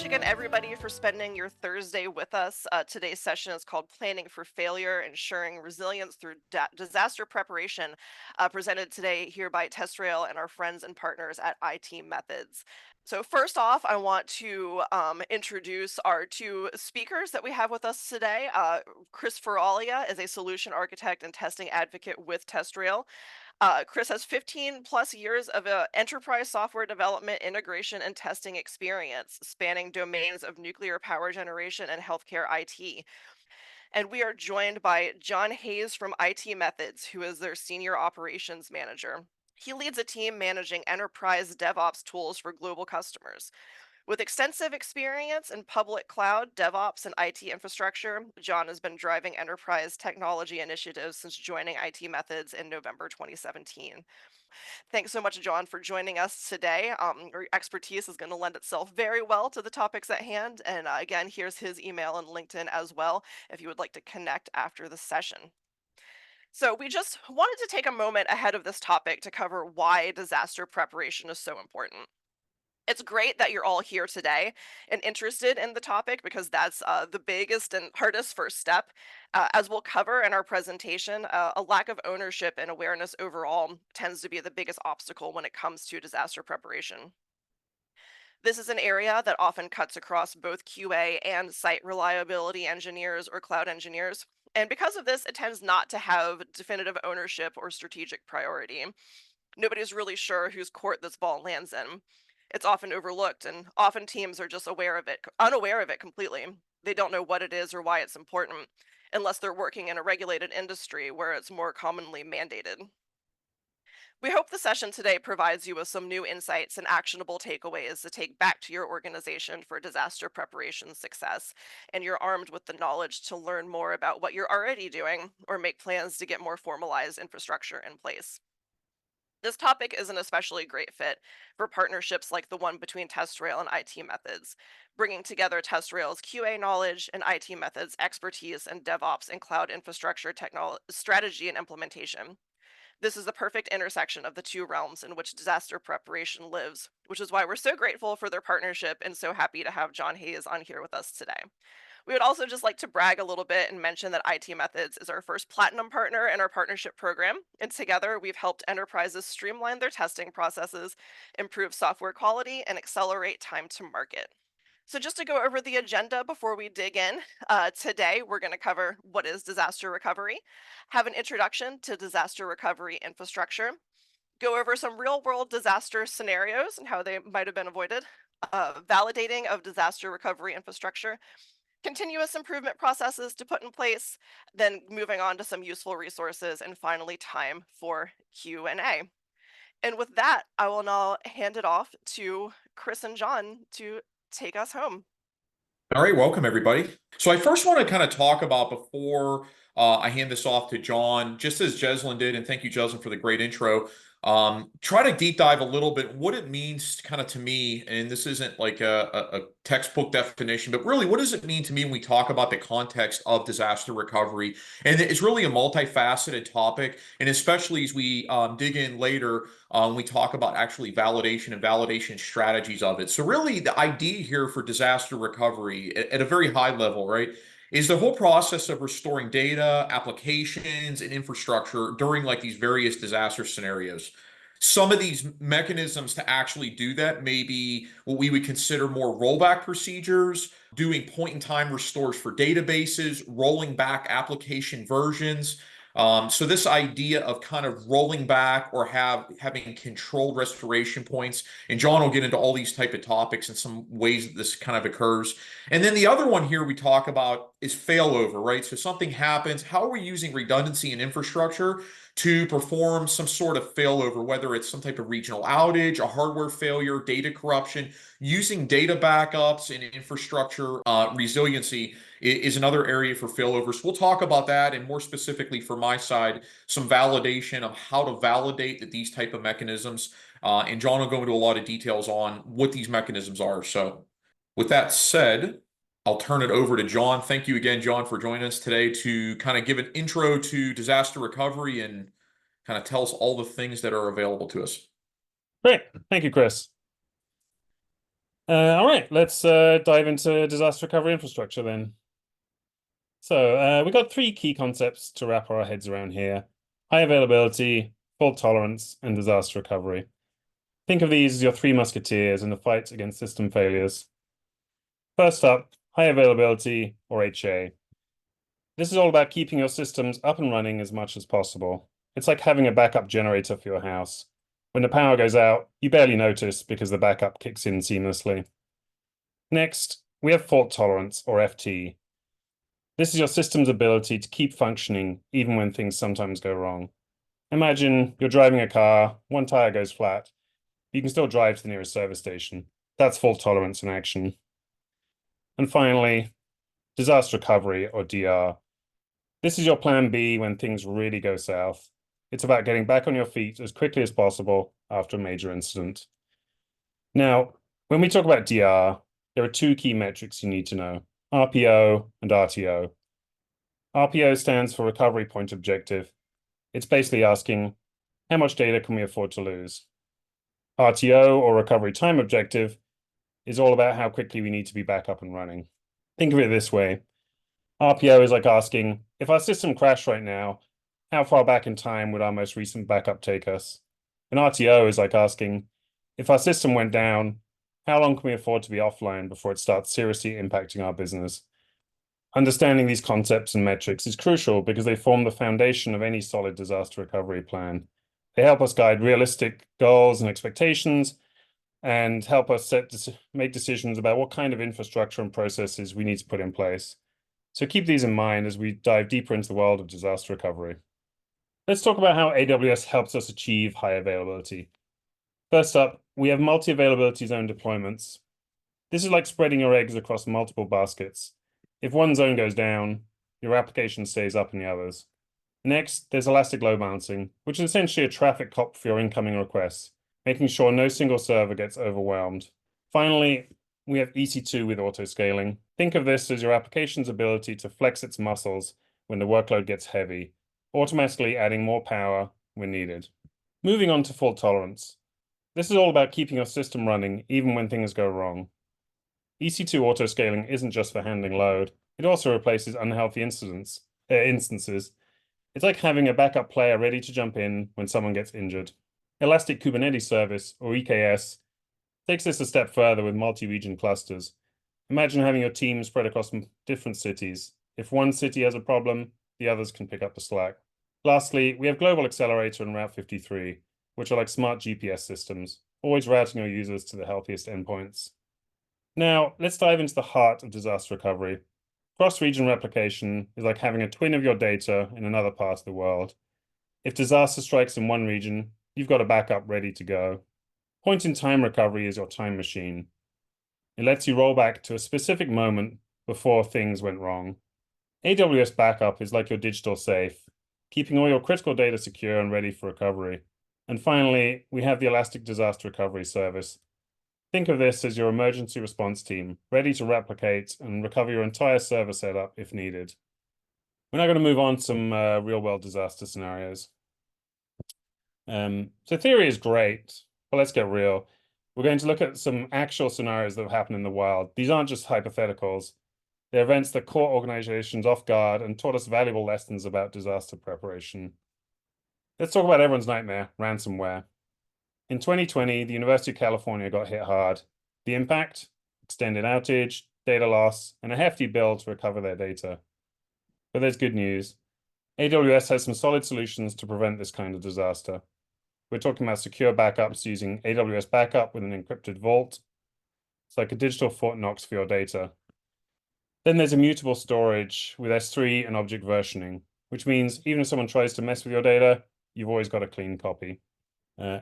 much again, everybody, for spending your Thursday with us. Today's session is called Planning for Failure, Ensuring Resilience Through Disaster Preparation, presented today here by TestRail and our friends and partners at iTMethods. So first off, I want to introduce our two speakers that we have with us today. Chris Faraglia is a solution architect and testing advocate with TestRail. Chris has 15 plus years of enterprise software development, integration, and testing experience, spanning domains of nuclear power generation and healthcare IT. And we are joined by John Hayes from iTMethods, who is their senior operations manager. He leads a team managing enterprise DevOps tools for global customers. With extensive experience in public cloud, DevOps, and IT infrastructure, John has been driving enterprise technology initiatives since joining iTMethods in November 2017. Thanks so much, John, for joining us today. Your expertise is going to lend itself very well to the topics at hand. And again, here's his email and LinkedIn as well, if you would like to connect after the session. So we just wanted to take a moment ahead of this topic to cover why disaster preparation is so important. It's great that you're all here today and interested in the topic, because that's the biggest and hardest first step. As we'll cover in our presentation, a lack of ownership and awareness overall tends to be the biggest obstacle when it comes to disaster preparation. This is an area that often cuts across both QA and site reliability engineers or cloud engineers. And because of this, it tends not to have definitive ownership or strategic priority. Nobody's really sure whose court this ball lands in. It's often overlooked, and often teams are just unaware of it completely. They don't know what it is or why it's important, unless they're working in a regulated industry where it's more commonly mandated. We hope the session today provides you with some new insights and actionable takeaways to take back to your organization for disaster preparation success, and you're armed with the knowledge to learn more about what you're already doing or make plans to get more formalized infrastructure in place. This topic is an especially great fit for partnerships like the one between TestRail and iTMethods, bringing together TestRail's QA knowledge and iTMethods' expertise in DevOps and cloud infrastructure strategy and implementation. This is the perfect intersection of the two realms in which disaster preparation lives, which is why we're so grateful for their partnership and so happy to have John Hayes on here with us today. We would also just like to brag a little bit and mention that iTMethods is our first platinum partner in our partnership program. And together, we've helped enterprises streamline their testing processes, improve software quality, and accelerate time to market. So just to go over the agenda before we dig in, today we're going to cover what is disaster recovery, have an introduction to disaster recovery infrastructure, go over some real-world disaster scenarios and how they might have been avoided, validating of disaster recovery infrastructure, continuous improvement processes to put in place, then moving on to some useful resources, and finally time for Q&A. And with that, I will now hand it off to Chris and John to take us home. All right, welcome everybody. So I first want to kind of talk about, before I hand this off to John, just as Jeslyn did, and thank you, Jeslyn, for the great intro, try to deep dive a little bit what it means kind of to me, and this isn't like a textbook definition, but really what does it mean to me when we talk about the context of disaster recovery? And it's really a multifaceted topic, and especially as we dig in later, we talk about actually validation and validation strategies of it. So really the idea here for disaster recovery at a very high level, right, is the whole process of restoring data, applications, and infrastructure during like these various disaster scenarios. Some of these mechanisms to actually do that may be what we would consider more rollback procedures, doing point-in-time restores for databases, rolling back application versions. So this idea of kind of rolling back or having controlled restoration points, and John will get into all these type of topics and some ways that this kind of occurs. And then the other one here we talk about is failover, right? So something happens, how are we using redundancy and infrastructure to perform some sort of failover, whether it's some type of regional outage, a hardware failure, data corruption, using data backups and infrastructure resiliency is another area for failover. So we'll talk about that, and more specifically for my side, some validation of how to validate that these type of mechanisms. And John will go into a lot of details on what these mechanisms are. So with that said, I'll turn it over to John. Thank you again, John, for joining us today to kind of give an intro to disaster recovery and kind of tell us all the things that are available to us. Great. Thank you, Chris. All right, let's dive into disaster recovery infrastructure then. So we've got three key concepts to wrap our heads around here: high availability, fault tolerance, and disaster recovery. Think of these as your three musketeers in the fight against system failures. First up, high availability, or HA. This is all about keeping your systems up and running as much as possible. It's like having a backup generator for your house. When the power goes out, you barely notice because the backup kicks in seamlessly. Next, we have fault tolerance, or FT. This is your system's ability to keep functioning even when things sometimes go wrong. Imagine you're driving a car, one tire goes flat. You can still drive to the nearest service station. That's fault tolerance in action. And finally, disaster recovery, or DR. This is your plan B when things really go south. It's about getting back on your feet as quickly as possible after a major incident. Now, when we talk about DR, there are two key metrics you need to know: RPO and RTO. RPO stands for Recovery Point Objective. It's basically asking, how much data can we afford to lose? RTO, or Recovery Time Objective, is all about how quickly we need to be back up and running. Think of it this way. RPO is like asking, if our system crashed right now, how far back in time would our most recent backup take us? And RTO is like asking, if our system went down, how long can we afford to be offline before it starts seriously impacting our business? Understanding these concepts and metrics is crucial because they form the foundation of any solid disaster recovery plan. They help us guide realistic goals and expectations and help us make decisions about what kind of infrastructure and processes we need to put in place. So keep these in mind as we dive deeper into the world of disaster recovery. Let's talk about how AWS helps us achieve high availability. First up, we have multi-availability zone deployments. This is like spreading your eggs across multiple baskets. If one zone goes down, your application stays up in the others. Next, there's elastic load balancing, which is essentially a traffic cop for your incoming requests, making sure no single server gets overwhelmed. Finally, we have EC2 with auto-scaling. Think of this as your application's ability to flex its muscles when the workload gets heavy, automatically adding more power when needed. Moving on to fault tolerance. This is all about keeping your system running even when things go wrong. EC2 auto-scaling isn't just for handling load, it also replaces unhealthy instances. It's like having a backup player ready to jump in when someone gets injured. Elastic Kubernetes Service, or EKS, takes this a step further with multi-region clusters. Imagine having your team spread across different cities. If one city has a problem, the others can pick up the slack. Lastly, we have Global Accelerator and Route 53, which are like smart GPS systems, always routing your users to the healthiest endpoints. Now, let's dive into the heart of disaster recovery. Cross-region replication is like having a twin of your data in another part of the world. If disaster strikes in one region, you've got a backup ready to go. Point-in-time recovery is your time machine. It lets you roll back to a specific moment before things went wrong. AWS Backup is like your digital safe, keeping all your critical data secure and ready for recovery. And finally, we have the Elastic Disaster Recovery Service. Think of this as your emergency response team, ready to replicate and recover your entire server setup if needed. We're now going to move on to some real-world disaster scenarios. So theory is great, but let's get real. We're going to look at some actual scenarios that have happened in the wild. These aren't just hypotheticals. They're events that caught organizations off guard and taught us valuable lessons about disaster preparation. Let's talk about everyone's nightmare, ransomware. In 2020, the University of California got hit hard. The impact? Extended outage, data loss, and a hefty bill to recover their data. But there's good news. AWS has some solid solutions to prevent this kind of disaster. We're talking about secure backups using AWS Backup with an encrypted vault. It's like a digital Fort Knox for your data. Then there's immutable storage with S3 and object versioning, which means even if someone tries to mess with your data, you've always got a clean copy.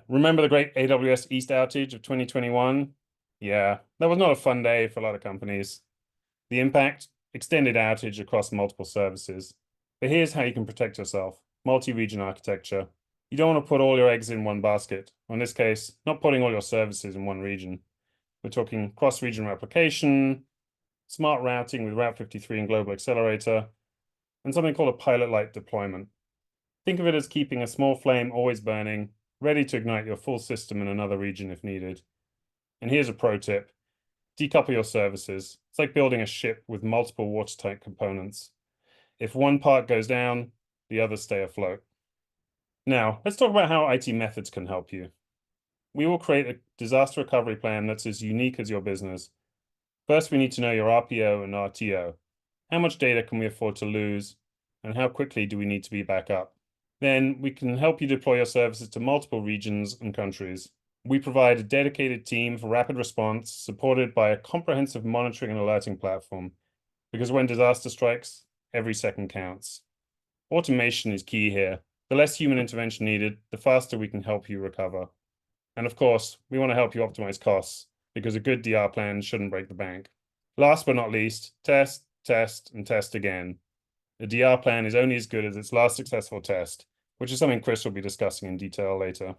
Remember the great AWS East outage of 2021? Yeah, that was not a fun day for a lot of companies. The impact? Extended outage across multiple services. But here's how you can protect yourself. Multi-region architecture. You don't want to put all your eggs in one basket. Or in this case, not putting all your services in one region. We're talking cross-region replication, smart routing with Route 53 and Global Accelerator, and something called a pilot-light deployment. Think of it as keeping a small flame always burning, ready to ignite your full system in another region if needed. And here's a pro tip. Decouple your services. It's like building a ship with multiple watertight components. If one part goes down, the others stay afloat. Now, let's talk about how iTMethods can help you. We will create a disaster recovery plan that's as unique as your business. First, we need to know your RPO and RTO. How much data can we afford to lose? And how quickly do we need to be back up? Then we can help you deploy your services to multiple regions and countries. We provide a dedicated team for rapid response, supported by a comprehensive monitoring and alerting platform. Because when disaster strikes, every second counts. Automation is key here. The less human intervention needed, the faster we can help you recover. And of course, we want to help you optimize costs, because a good DR plan shouldn't break the bank. Last but not least, test, test, and test again. A DR plan is only as good as its last successful test, which is something Chris will be discussing in detail later.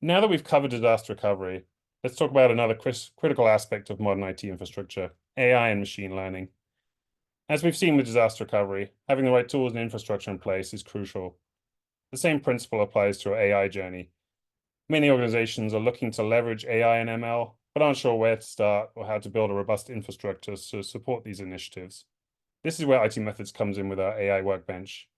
Now that we've covered disaster recovery, let's talk about another critical aspect of modern IT infrastructure, AI and machine learning. As we've seen with disaster recovery, having the right tools and infrastructure in place is crucial. The same principle applies to our AI journey. Many organizations are looking to leverage AI and ML, but aren't sure where to start or how to build a robust infrastructure to support these initiatives. This is where iTMethods comes in with our AI workbench.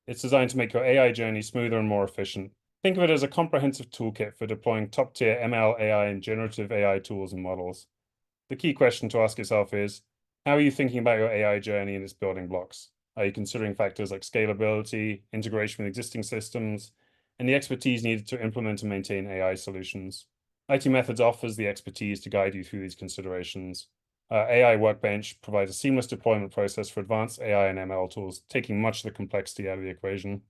It's designed to make your AI journey smoother and more efficient. Think of it as a comprehensive toolkit for deploying top-tier ML, AI, and generative AI tools and models. The key question to ask yourself is, how are you thinking about your AI journey and its building blocks? Are you considering factors like scalability, integration with existing systems, and the expertise needed to implement and maintain AI solutions? iTMethods offers the expertise to guide you through these considerations. Our AI workbench provides a seamless deployment process for advanced AI and ML tools, taking much of the complexity out of the equation.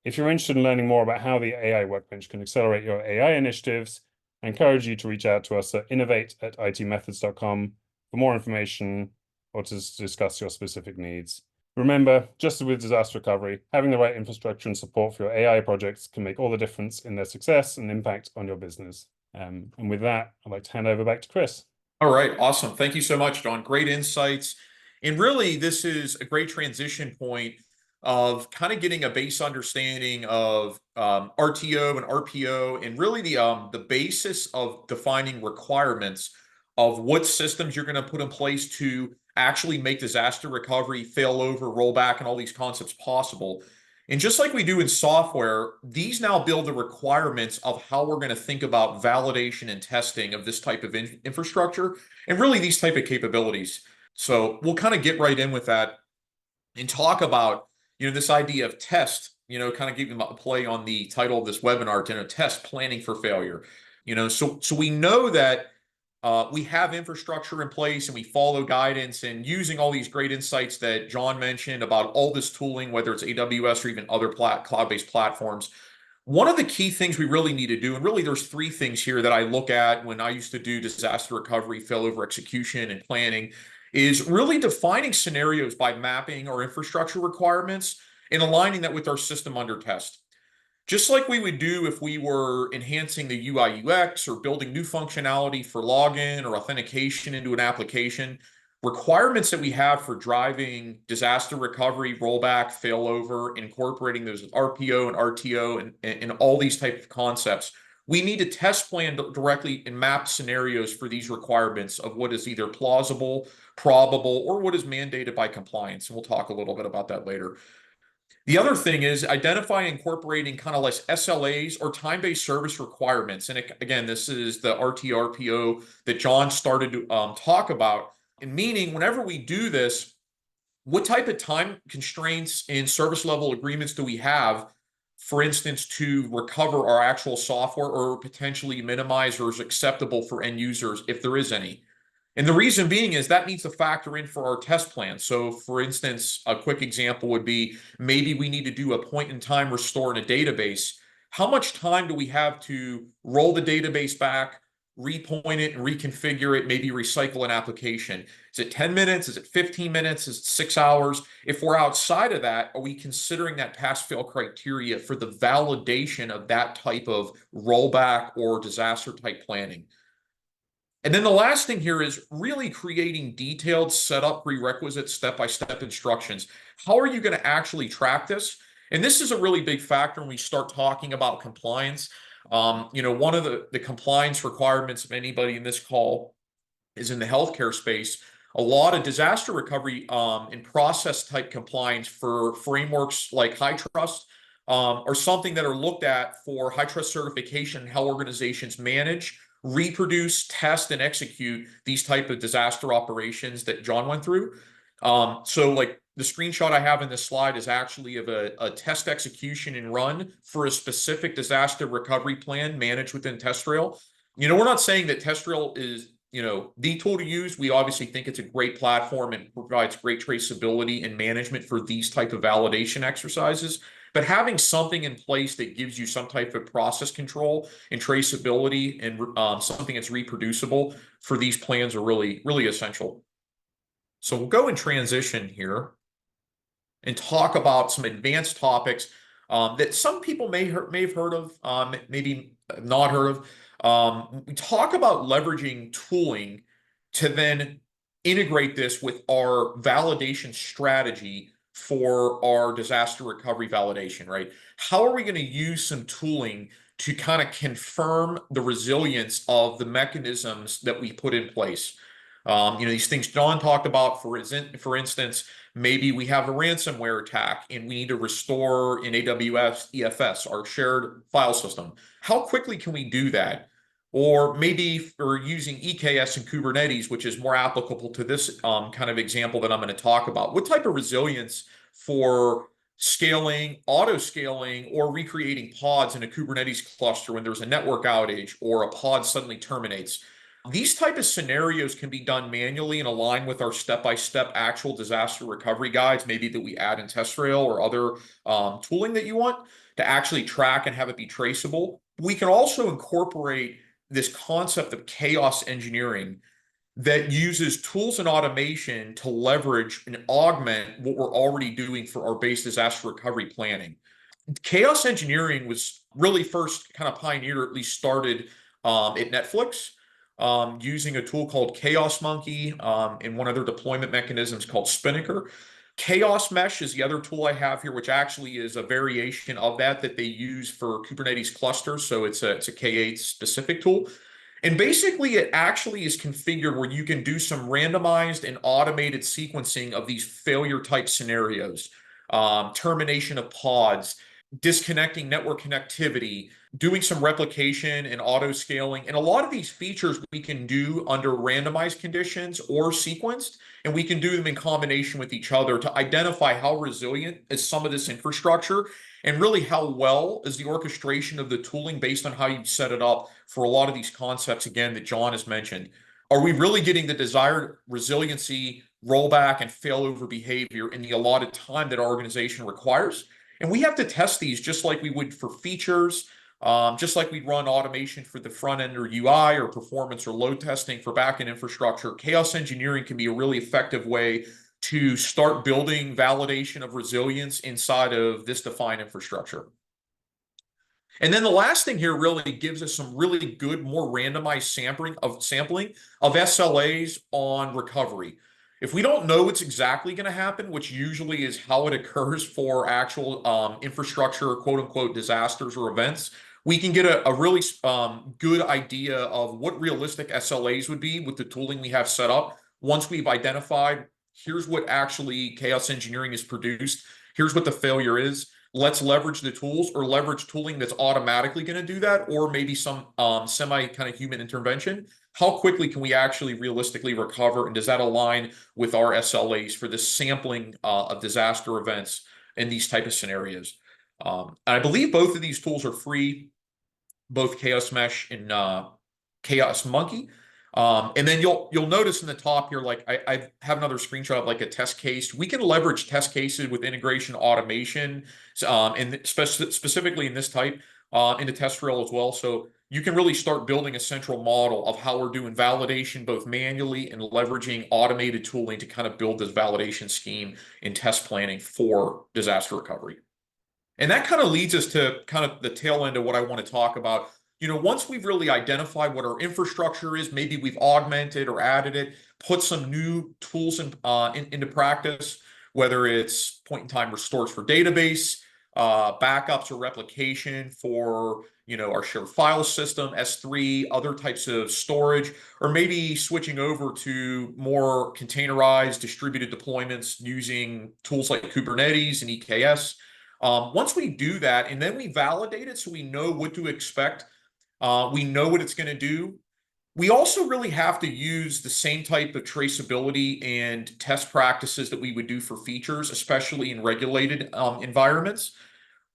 If you're interested in learning more about how the AI workbench can accelerate your AI initiatives, I encourage you to reach out to us at innovate@itmethods.com for more information or to discuss your specific needs. Remember, just as with disaster recovery, having the right infrastructure and support for your AI projects can make all the difference in their success and impact on your business. And with that, I'd like to hand over back to Chris. All right, awesome. Thank you so much, John. Great insights. And really, this is a great transition point of kind of getting a base understanding of RTO and RPO, and really the basis of defining requirements of what systems you're going to put in place to actually make disaster recovery, failover, rollback, and all these concepts possible. And just like we do in software, these now build the requirements of how we're going to think about validation and testing of this type of infrastructure and really these type of capabilities. So we'll kind of get right in with that and talk about, this idea of test, kind of giving a play on the title of this webinar, test planning for failure. So we know that we have infrastructure in place and we follow guidance, and using all these great insights that John mentioned about all this tooling, whether it's AWS or even other cloud-based platforms. One of the key things we really need to do, and really there's three things here that I look at when I used to do disaster recovery, failover execution, and planning, is really defining scenarios by mapping our infrastructure requirements and aligning that with our system under test. Just like we would do if we were enhancing the UI UX or building new functionality for login or authentication into an application, requirements that we have for driving disaster recovery, rollback, failover, incorporating those RPO and RTO and all these types of concepts, we need to test plan directly and map scenarios for these requirements of what is either plausible, probable, or what is mandated by compliance. And we'll talk a little bit about that later. The other thing is identifying and incorporating kind of less SLAs or time-based service requirements. And again, this is the RTO, RPO that John started to talk about. And meaning, whenever we do this, what type of time constraints and service level agreements do we have, for instance, to recover our actual software or potentially minimize or is acceptable for end users if there is any? And the reason being is that needs to factor in for our test plan. So for instance, a quick example would be maybe we need to do a point in time restore in a database. How much time do we have to roll the database back, repoint it and reconfigure it, maybe recycle an application? Is it 10 minutes? Is it 15 minutes? Is it 6 hours? If we're outside of that, are we considering that pass-fail criteria for the validation of that type of rollback or disaster type planning? And then the last thing here is really creating detailed setup prerequisite step-by-step instructions. How are you going to actually track this? And this is a really big factor when we start talking about compliance. One of the compliance requirements of anybody in this call is in the healthcare space. A lot of disaster recovery and process type compliance for frameworks like HITRUST are something that are looked at for HITRUST certification, how organizations manage, reproduce, test, and execute these type of disaster operations that John went through. So like the screenshot I have in this slide is actually of a test execution and run for a specific disaster recovery plan managed within TestRail. We're not saying that TestRail is, the tool to use. We obviously think it's a great platform and provides great traceability and management for these type of validation exercises. But having something in place that gives you some type of process control and traceability and something that's reproducible for these plans are really, really essential. So we'll go in transition here and talk about some advanced topics that some people may have heard of, maybe not heard of. We talk about leveraging tooling to then integrate this with our validation strategy for our disaster recovery validation, right? How are we going to use some tooling to kind of confirm the resilience of the mechanisms that we put in place? These things John talked about, for instance, maybe we have a ransomware attack and we need to restore in AWS EFS, our shared file system. How quickly can we do that? Or maybe we're using EKS and Kubernetes, which is more applicable to this kind of example that I'm going to talk about. What type of resilience for scaling, auto scaling, or recreating pods in a Kubernetes cluster when there's a network outage or a pod suddenly terminates? These type of scenarios can be done manually and align with our step-by-step actual disaster recovery guides, maybe that we add in TestRail or other tooling that you want to actually track and have it be traceable. We can also incorporate this concept of chaos engineering that uses tools and automation to leverage and augment what we're already doing for our base disaster recovery planning. Chaos engineering was really first kind of pioneered, or at least started at Netflix, using a tool called Chaos Monkey and one other deployment mechanisms called Spinnaker. Chaos Mesh is the other tool I have here, which actually is a variation of that they use for Kubernetes clusters. So it's a K8 specific tool. And basically, it actually is configured where you can do some randomized and automated sequencing of these failure type scenarios, termination of pods, disconnecting network connectivity, doing some replication and auto scaling. And a lot of these features we can do under randomized conditions or sequenced, and we can do them in combination with each other to identify how resilient is some of this infrastructure and really how well is the orchestration of the tooling based on how you set it up for a lot of these concepts, again, that John has mentioned. Are we really getting the desired resiliency, rollback, and failover behavior in the allotted time that our organization requires? And we have to test these just like we would for features, just like we'd run automation for the front end or UI or performance or load testing for backend infrastructure. Chaos engineering can be a really effective way to start building validation of resilience inside of this defined infrastructure. And then the last thing here really gives us some really good, more randomized sampling of SLAs on recovery. If we don't know what's exactly going to happen, which usually is how it occurs for actual infrastructure, quote unquote, disasters or events, we can get a really good idea of what realistic SLAs would be with the tooling we have set up. Once we've identified, here's what actually chaos engineering is produced, here's what the failure is. Let's leverage the tools or leverage tooling that's automatically going to do that, or maybe some semi kind of human intervention. How quickly can we actually realistically recover? And does that align with our SLAs for this sampling of disaster events in these type of scenarios? I believe both of these tools are free, both Chaos Mesh and Chaos Monkey. And then you'll notice in the top here, like I have another screenshot of like a test case. We can leverage test cases with integration automation, and specifically in this type into TestRail as well. So you can really start building a central model of how we're doing validation both manually and leveraging automated tooling to kind of build this validation scheme in test planning for disaster recovery. And that kind of leads us to kind of the tail end of what I want to talk about. Once we've really identified what our infrastructure is, maybe we've augmented or added it, put some new tools into practice, whether it's point-in-time restores for database, backups or replication for our shared file system, S3, other types of storage, or maybe switching over to more containerized distributed deployments using tools like Kubernetes and EKS. Once we do that, and then we validate it so we know what to expect, we know what it's going to do. We also really have to use the same type of traceability and test practices that we would do for features, especially in regulated environments,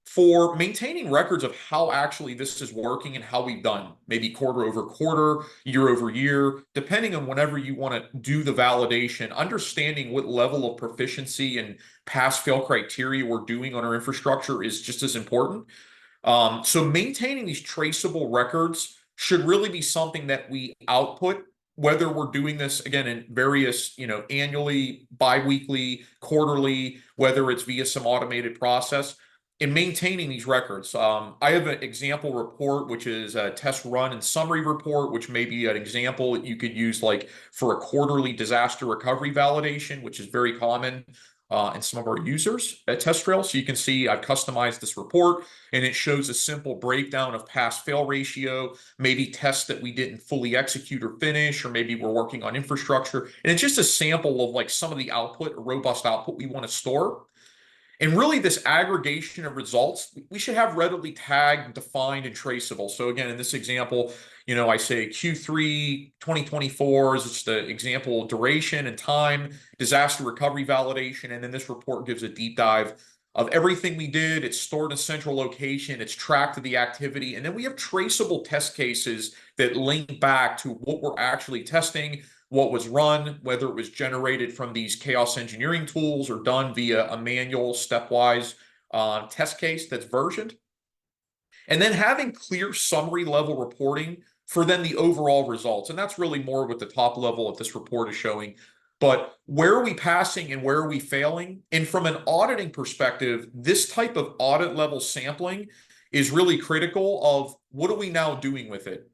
for maintaining records of how actually this is working and how we've done, maybe quarter over quarter, year over year, depending on whenever you want to do the validation, understanding what level of proficiency and pass-fail criteria we're doing on our infrastructure is just as important. So maintaining these traceable records should really be something that we output, whether we're doing this again in various, annually, biweekly, quarterly, whether it's via some automated process. In maintaining these records, I have an example report, which is a test run and summary report, which may be an example that you could use like for a quarterly disaster recovery validation, which is very common in some of our users at TestRail. So you can see I've customized this report, and it shows a simple breakdown of pass-fail ratio, maybe tests that we didn't fully execute or finish, or maybe we're working on infrastructure. And it's just a sample of like some of the output, robust output we want to store. And really, this aggregation of results, we should have readily tagged, defined, and traceable. So again, in this example, I say Q3 2024 is just the example duration and time, disaster recovery validation, and then this report gives a deep dive of everything we did. It's stored in a central location, it's tracked to the activity, and then we have traceable test cases that link back to what we're actually testing, what was run, whether it was generated from these chaos engineering tools or done via a manual stepwise test case that's versioned. And then having clear summary level reporting for then the overall results. And that's really more what the top level of this report is showing. But where are we passing and where are we failing? And from an auditing perspective, this type of audit level sampling is really critical of what are we now doing with it?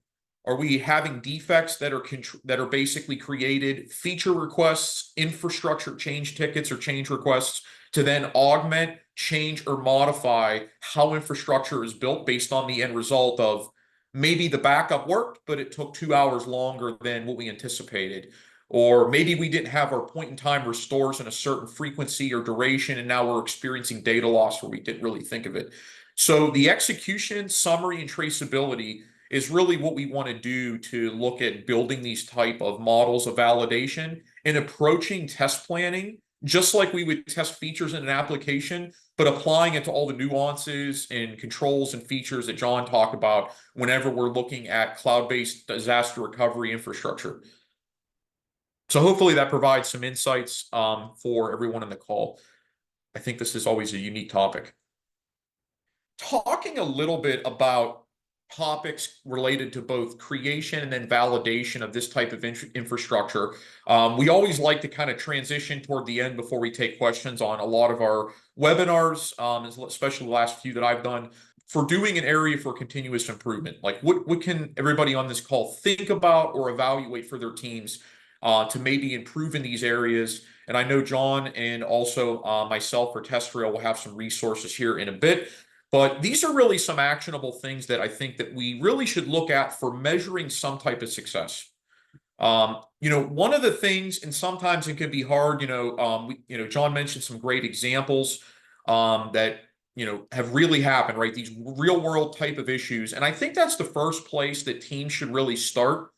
Are we having defects that are basically created, feature requests, infrastructure change tickets or change requests to then augment, change, or modify how infrastructure is built based on the end result of maybe the backup worked, but it took 2 hours longer than what we anticipated. Or maybe we didn't have our point-in-time restores in a certain frequency or duration, and now we're experiencing data loss where we didn't really think of it. So the execution, summary, and traceability is really what we want to do to look at building these type of models of validation and approaching test planning just like we would test features in an application, but applying it to all the nuances and controls and features that John talked about whenever we're looking at cloud-based disaster recovery infrastructure. So hopefully that provides some insights for everyone on the call. I think this is always a unique topic. Talking a little bit about topics related to both creation and then validation of this type of infrastructure. We always like to kind of transition toward the end before we take questions on a lot of our webinars, especially the last few that I've done, for doing an area for continuous improvement. Like what can everybody on this call think about or evaluate for their teams to maybe improve in these areas? And I know John and also myself for TestRail will have some resources here in a bit. But these are really some actionable things that I think that we really should look at for measuring some type of success. One of the things, and sometimes it can be hard, John mentioned some great examples that, have really happened, right? These real world type of issues. And I think that's the first place that teams should really start.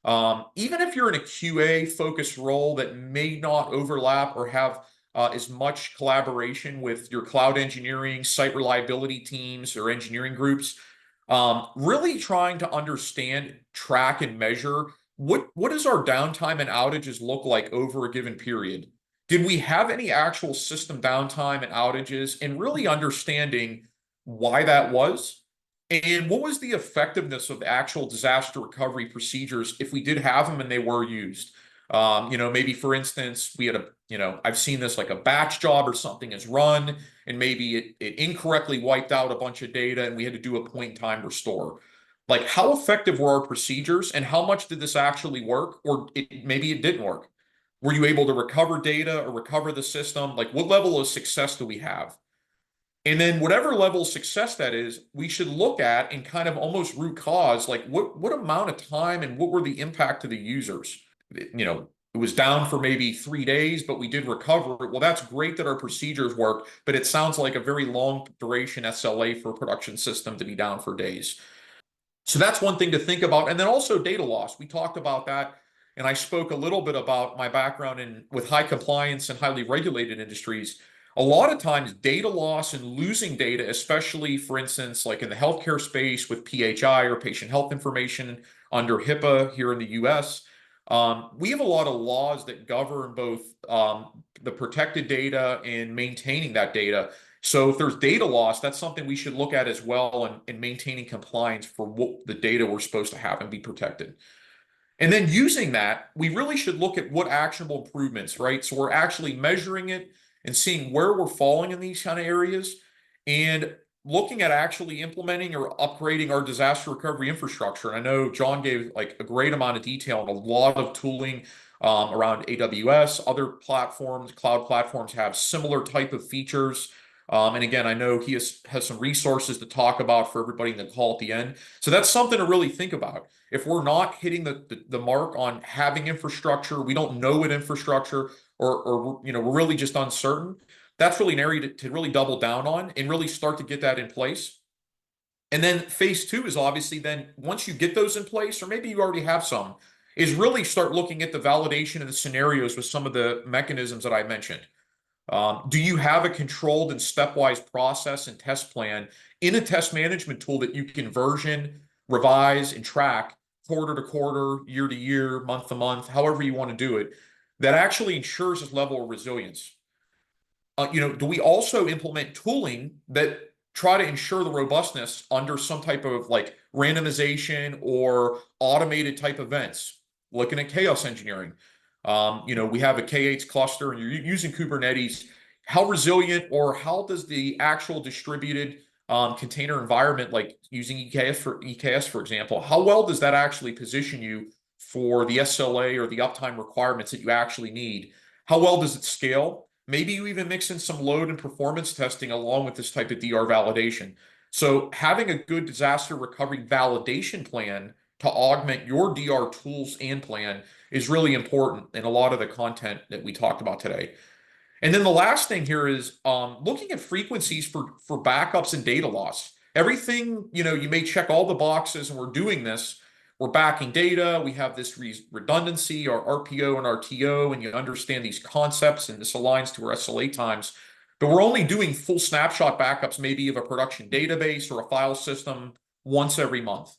Even if you're in a QA focused role that may not overlap or have as much collaboration with your cloud engineering, site reliability teams, or engineering groups, really trying to understand, track, and measure what does our downtime and outages look like over a given period? Did we have any actual system downtime and outages, and really understanding why that was? And what was the effectiveness of actual disaster recovery procedures if we did have them and they were used? Maybe for instance, we had I've seen this like a batch job or something is run, and maybe it incorrectly wiped out a bunch of data and we had to do a point in time restore. Like, how effective were our procedures and how much did this actually work? Or maybe it didn't work. Were you able to recover data or recover the system? Like, what level of success do we have? And then whatever level of success that is, we should look at and kind of almost root cause, like what amount of time and what were the impact to the users? It was down for maybe 3 days, but we did recover it. Well, that's great that our procedures worked, but it sounds like a very long duration SLA for a production system to be down for days. So that's one thing to think about. And then also data loss. We talked about that, and I spoke a little bit about my background in with high compliance and highly regulated industries. A lot of times data loss and losing data, especially for instance, like in the healthcare space with PHI or patient health information under HIPAA here in the US, we have a lot of laws that govern both the protected data and maintaining that data. So if there's data loss, that's something we should look at as well in maintaining compliance for what the data we're supposed to have and be protected. And then using that, we really should look at what actionable improvements, right? So we're actually measuring it and seeing where we're falling in these kind of areas and looking at actually implementing or upgrading our disaster recovery infrastructure. And I know John gave like a great amount of detail and a lot of tooling around AWS. Other platforms, cloud platforms have similar type of features. And again, I know he has some resources to talk about for everybody in the call at the end. So that's something to really think about. If we're not hitting the mark on having infrastructure, we don't know what infrastructure, or we're really just uncertain. That's really an area to really double down on and really start to get that in place. And then phase two is obviously then once you get those in place, or maybe you already have some, is really start looking at the validation of the scenarios with some of the mechanisms that I mentioned. Do you have a controlled and stepwise process and test plan in a test management tool that you can version, revise, and track quarter to quarter, year to year, month to month, however you want to do it, that actually ensures this level of resilience? Do we also implement tooling that try to ensure the robustness under some type of like randomization or automated type events? Looking at chaos engineering. We have a K8s cluster and you're using Kubernetes. How resilient or how does the actual distributed container environment, like using EKS for example, how well does that actually position you for the SLA or the uptime requirements that you actually need? How well does it scale? Maybe you even mix in some load and performance testing along with this type of DR validation. So having a good disaster recovery validation plan to augment your DR tools and plan is really important in a lot of the content that we talked about today. And then the last thing here is looking at frequencies for backups and data loss. Everything, you may check all the boxes and we're doing this. We're backing data. We have this redundancy, our RPO and RTO, and you understand these concepts and this aligns to our SLA times. But we're only doing full snapshot backups, maybe of a production database or a file system once every month.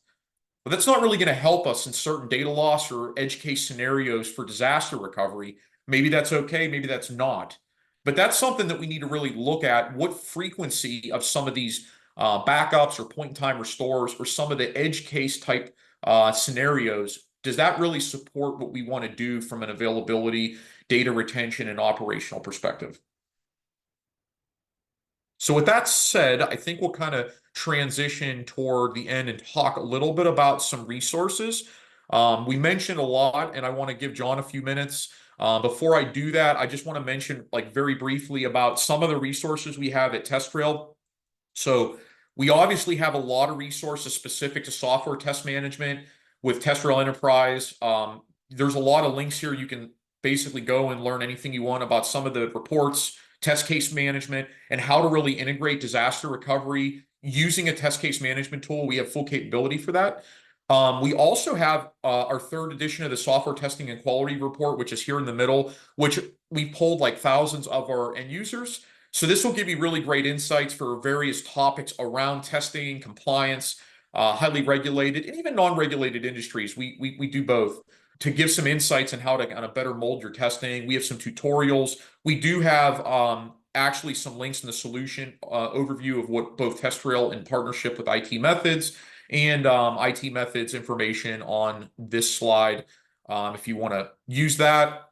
But that's not really going to help us in certain data loss or edge case scenarios for disaster recovery. Maybe that's okay, maybe that's not. But that's something that we need to really look at. What frequency of some of these backups or point-in-time restores or some of the edge case type scenarios, does that really support what we want to do from an availability, data retention, and operational perspective? So with that said, I think we'll kind of transition toward the end and talk a little bit about some resources. We mentioned a lot, and I want to give John a few minutes. Before I do that, I just want to mention like very briefly about some of the resources we have at TestRail. So we obviously have a lot of resources specific to software test management with TestRail Enterprise. There's a lot of links here. You can basically go and learn anything you want about some of the reports, test case management, and how to really integrate disaster recovery using a test case management tool. We have full capability for that. We also have our third edition of the software testing and quality report, which is here in the middle, which we pulled like thousands of our end users. So this will give you really great insights for various topics around testing, compliance, highly regulated, and even non-regulated industries. We do both to give some insights on how to kind of better mold your testing. We have some tutorials. We do have actually some links in the solution overview of what both TestRail in partnership with iTMethods and iTMethods information on this slide if you want to use that.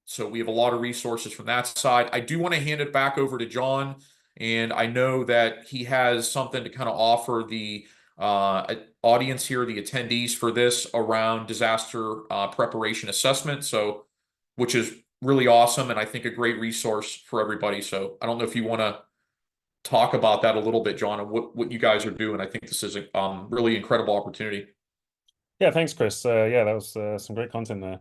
So we have a lot of resources from that side. I do want to hand it back over to John, and I know that he has something to kind of offer the audience here, the attendees for this around disaster preparation assessment. So, which is really awesome, and I think a great resource for everybody. So I don't know if you want to talk about that a little bit, John, and what you guys are doing. I think this is a really incredible opportunity. Yeah, thanks, Chris. Yeah, that was some great content there.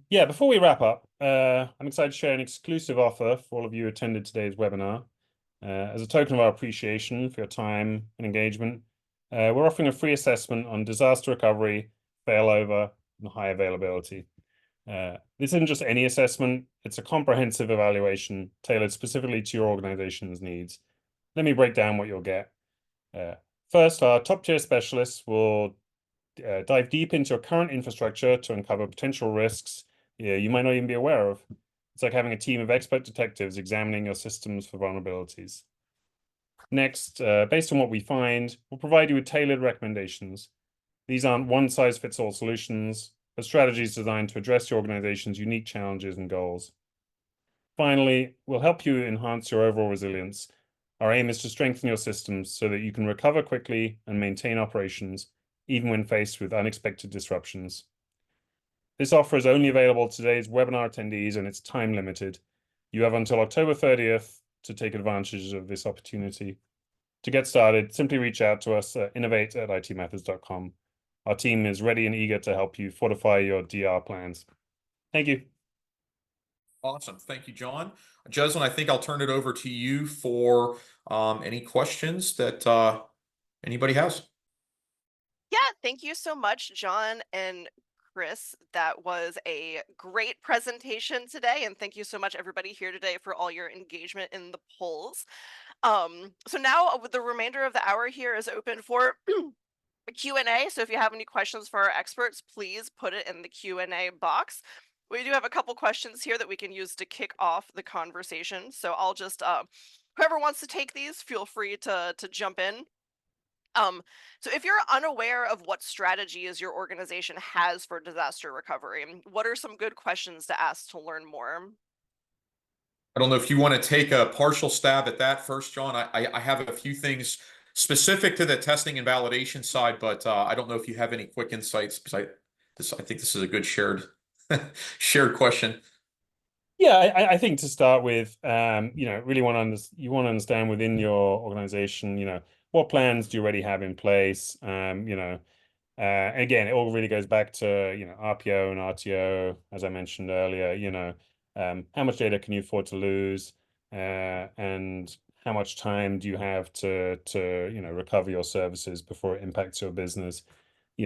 Yeah, before we wrap up, I'm excited to share an exclusive offer for all of you who attended today's webinar. As a token of our appreciation for your time and engagement, we're offering a free assessment on disaster recovery, failover, and high availability. This isn't just any assessment, it's a comprehensive evaluation tailored specifically to your organization's needs. Let me break down what you'll get. First, our top-tier specialists will dive deep into your current infrastructure to uncover potential risks you might not even be aware of. It's like having a team of expert detectives examining your systems for vulnerabilities. Next, based on what we find, we'll provide you with tailored recommendations. These aren't one-size-fits-all solutions, but strategies designed to address your organization's unique challenges and goals. Finally, we'll help you enhance your overall resilience. Our aim is to strengthen your systems so that you can recover quickly and maintain operations, even when faced with unexpected disruptions. This offer is only available to today's webinar attendees, and it's time limited. You have until October 30th to take advantage of this opportunity. To get started, simply reach out to us at innovate@itmethods.com. Our team is ready and eager to help you fortify your DR plans. Thank you. Awesome. Thank you, John. Jeslyn, I think I'll turn it over to you for any questions that anybody has. Yeah, thank you so much, John and Chris. That was a great presentation today, and thank you so much, everybody here today, for all your engagement in the polls. So now the remainder of the hour here is open for a Q&A. So if you have any questions for our experts, please put it in the Q&A box. We do have a couple questions here that we can use to kick off the conversation. So I'll just, whoever wants to take these, feel free to jump in. So if you're unaware of what strategies your organization has for disaster recovery, what are some good questions to ask to learn more? I don't know if you want to take a partial stab at that first, John. I have a few things specific to the testing and validation side, but I don't know if you have any quick insights because I think this is a good shared question. Yeah, I think to start with, really you want to understand within your organization, what plans do you already have in place? Again, it all really goes back to, RPO and RTO, as I mentioned earlier, how much data can you afford to lose? And how much time do you have to recover your services before it impacts your business?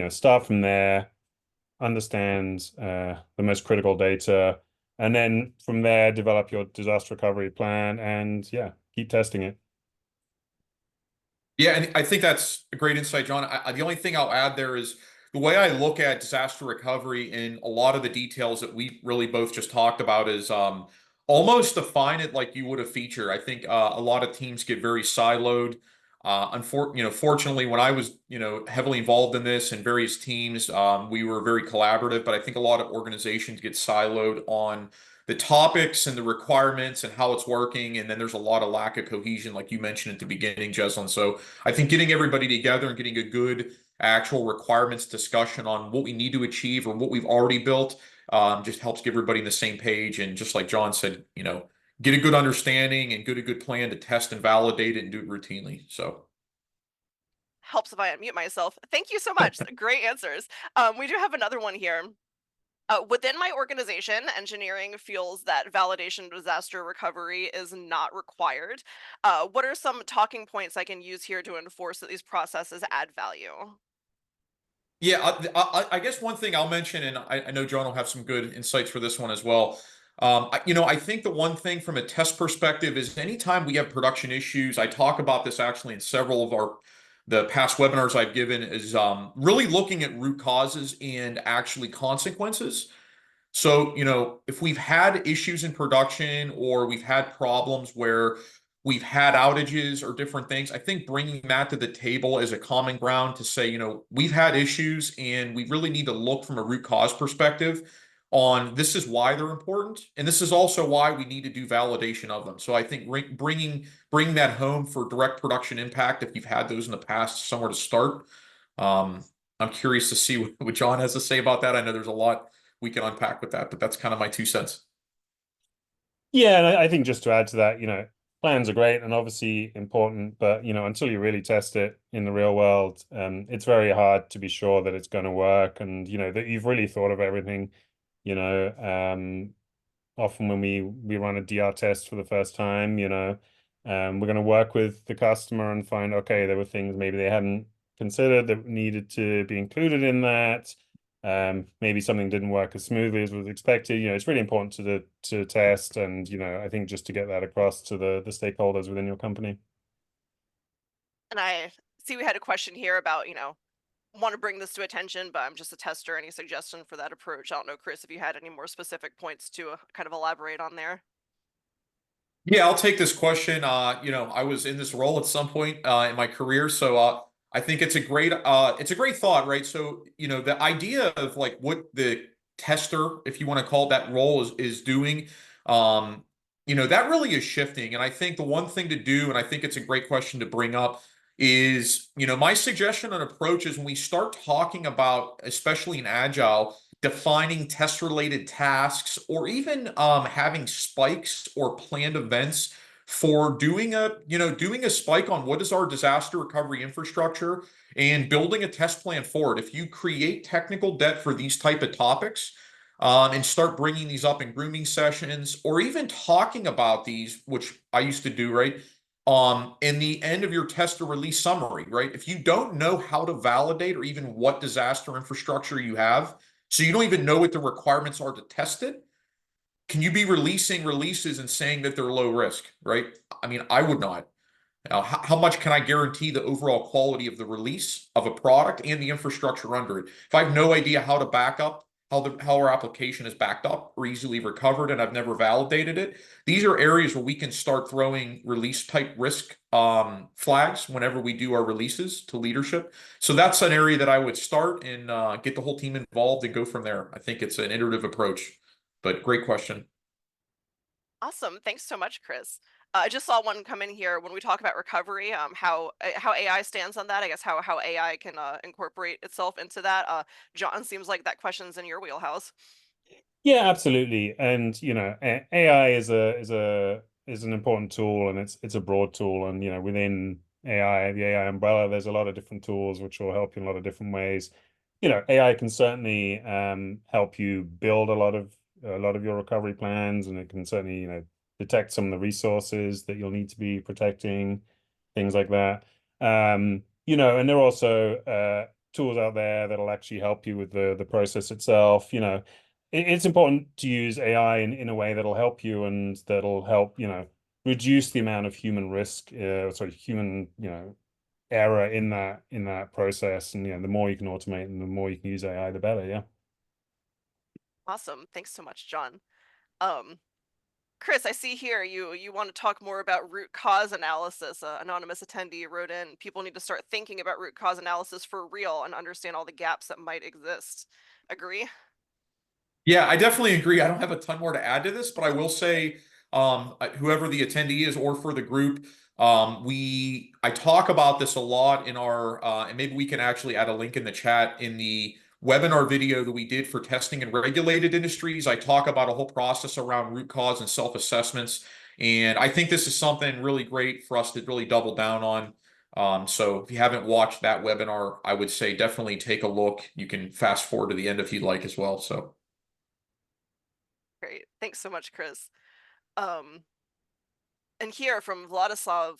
Start from there, understand the most critical data, and then from there, develop your disaster recovery plan and keep testing it. Yeah, and I think that's a great insight, John. The only thing I'll add there is the way I look at disaster recovery in a lot of the details that we really both just talked about is almost define it like you would a feature. I think a lot of teams get very siloed. Fortunately, when I was, heavily involved in this and various teams, we were very collaborative, but I think a lot of organizations get siloed on the topics and the requirements and how it's working. And then there's a lot of lack of cohesion, like you mentioned at the beginning, Jeslyn. So I think getting everybody together and getting a good actual requirements discussion on what we need to achieve or what we've already built just helps get everybody on the same page. And just like John said, get a good understanding and get a good plan to test and validate it and do it routinely. So Helps if I unmute myself. Thank you so much. Great answers. We do have another one here. Within my organization, engineering feels that validation disaster recovery is not required. What are some talking points I can use here to enforce that these processes add value? Yeah, I guess one thing I'll mention, and I know John will have some good insights for this one as well. I think the one thing from a test perspective is anytime we have production issues, I talk about this actually in several of the past webinars I've given, is really looking at root causes and actually consequences. So, if we've had issues in production or we've had problems where we've had outages or different things, I think bringing that to the table as a common ground to say, we've had issues and we really need to look from a root cause perspective on this is why they're important. And this is also why we need to do validation of them. So I think bringing that home for direct production impact, if you've had those in the past, somewhere to start. I'm curious to see what John has to say about that. I know there's a lot we can unpack with that, but that's kind of my 2 cents. Yeah, and I think just to add to that, plans are great and obviously important, but until you really test it in the real world, it's very hard to be sure that it's going to work and that you've really thought of everything. You know, Often when we run a DR test for the first time, we're going to work with the customer and find, okay, there were things maybe they hadn't considered that needed to be included in that. Maybe something didn't work as smoothly as was expected. It's really important to test and, I think just to get that across to the stakeholders within your company. And I see we had a question here about, want to bring this to attention, but I'm just a tester. Any suggestion for that approach? I don't know, Chris, if you had any more specific points to kind of elaborate on there. Yeah, I'll take this question. I was in this role at some point in my career, so I think it's a great thought, right? So, the idea of like what the tester, if you want to call it that role, is doing, that really is shifting. And I think the one thing to do, and I think it's a great question to bring up, is, my suggestion and approach is when we start talking about, especially in Agile, defining test related tasks or even having spikes or planned events for doing a spike on what is our disaster recovery infrastructure and building a test plan for it. If you create technical debt for these type of topics and start bringing these up in grooming sessions or even talking about these, which I used to do, right, in the end of your test or release summary, right? If you don't know how to validate or even what disaster infrastructure you have, so you don't even know what the requirements are to test it, can you be releasing releases and saying that they're low risk, right? I mean, I would not. Now, how much can I guarantee the overall quality of the release of a product and the infrastructure under it? If I have no idea how to back up, how our application is backed up or easily recovered, and I've never validated it, these are areas where we can start throwing release type risk flags whenever we do our releases to leadership. So that's an area that I would start and get the whole team involved and go from there. I think it's an iterative approach, but great question. Awesome. Thanks so much, Chris. I just saw one come in here when we talk about recovery, how AI stands on that. I guess how AI can incorporate itself into that. John, seems like that question's in your wheelhouse. Yeah, absolutely. And AI is an important tool and it's a broad tool. And within AI, the AI umbrella, there's a lot of different tools which will help you in a lot of different ways. AI can certainly help you build a lot of your recovery plans, and it can certainly, detect some of the resources that you'll need to be protecting, things like that. And there are also tools out there that'll actually help you with the process itself. It's important to use AI in a way that'll help you and that'll help, reduce the amount of human risk, human, error in that process. And the more you can automate and the more you can use AI, the better. Yeah. Awesome. Thanks so much, John. Um, Chris, I see here you want to talk more about root cause analysis. Anonymous attendee wrote in, people need to start thinking about root cause analysis for real and understand all the gaps that might exist. Agree? Yeah, I definitely agree. I don't have a ton more to add to this, but I will say, whoever the attendee is or for the group, I talk about this a lot in our, and maybe we can actually add a link in the chat in the webinar video that we did for testing in regulated industries. I talk about a whole process around root cause and self-assessments. And I think this is something really great for us to really double down on. So if you haven't watched that webinar, I would say definitely take a look. You can fast forward to the end if you'd like as well. So. Great. Thanks so much, Chris. Um, and here from Vladislav,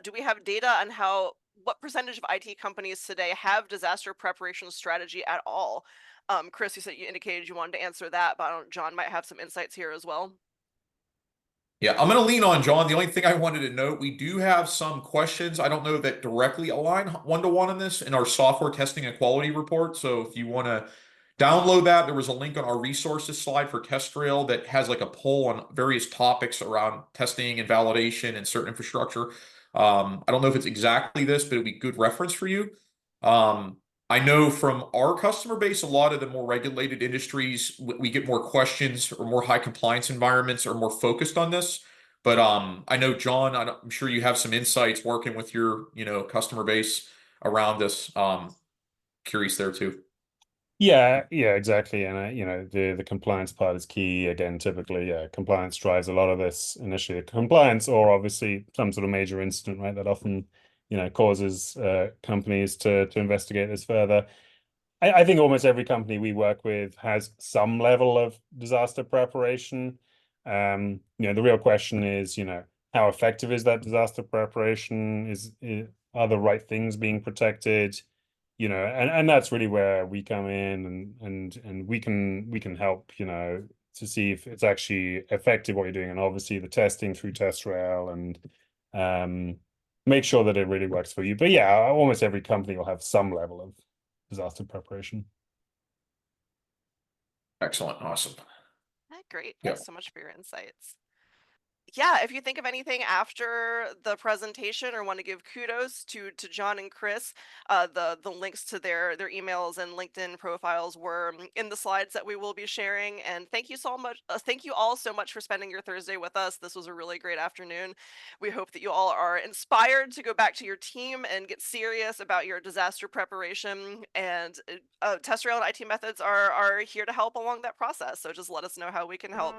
do we have data on what percentage of IT companies today have disaster preparation strategy at all? Chris, you indicated you wanted to answer that, but John might have some insights here as well. Yeah, I'm going to lean on John. The only thing I wanted to note, we do have some questions. I don't know that directly align one-to-one on this in our software testing and quality report. So if you want to download that, there was a link on our resources slide for TestRail that has like a poll on various topics around testing and validation and certain infrastructure. I don't know if it's exactly this, but it'd be good reference for you. I know from our customer base, a lot of the more regulated industries, we get more questions or more high compliance environments are more focused on this. But I know, John, I'm sure you have some insights working with your, customer base around this. Curious there too. Yeah, yeah, exactly. And the compliance part is key. Again, typically, yeah, compliance drives a lot of this initially. Compliance, or obviously some sort of major incident, right? That often, causes companies to investigate this further. I think almost every company we work with has some level of disaster preparation. The real question is, how effective is that disaster preparation? Are the right things being protected? And that's really where we come in, and we can help, to see if it's actually effective what you're doing, and obviously the testing through TestRail, and make sure that it really works for you. But yeah, almost every company will have some level of disaster preparation. Excellent. Awesome. Great. Yeah. Thanks so much for your insights. Yeah, if you think of anything after the presentation or want to give kudos to John and Chris, the links to their emails and LinkedIn profiles were in the slides that we will be sharing. And thank you so much. Thank you all so much for spending your Thursday with us. This was a really great afternoon. We hope that you all are inspired to go back to your team and get serious about your disaster preparation. And TestRail and iTMethods are here to help along that process. So just let us know how we can help.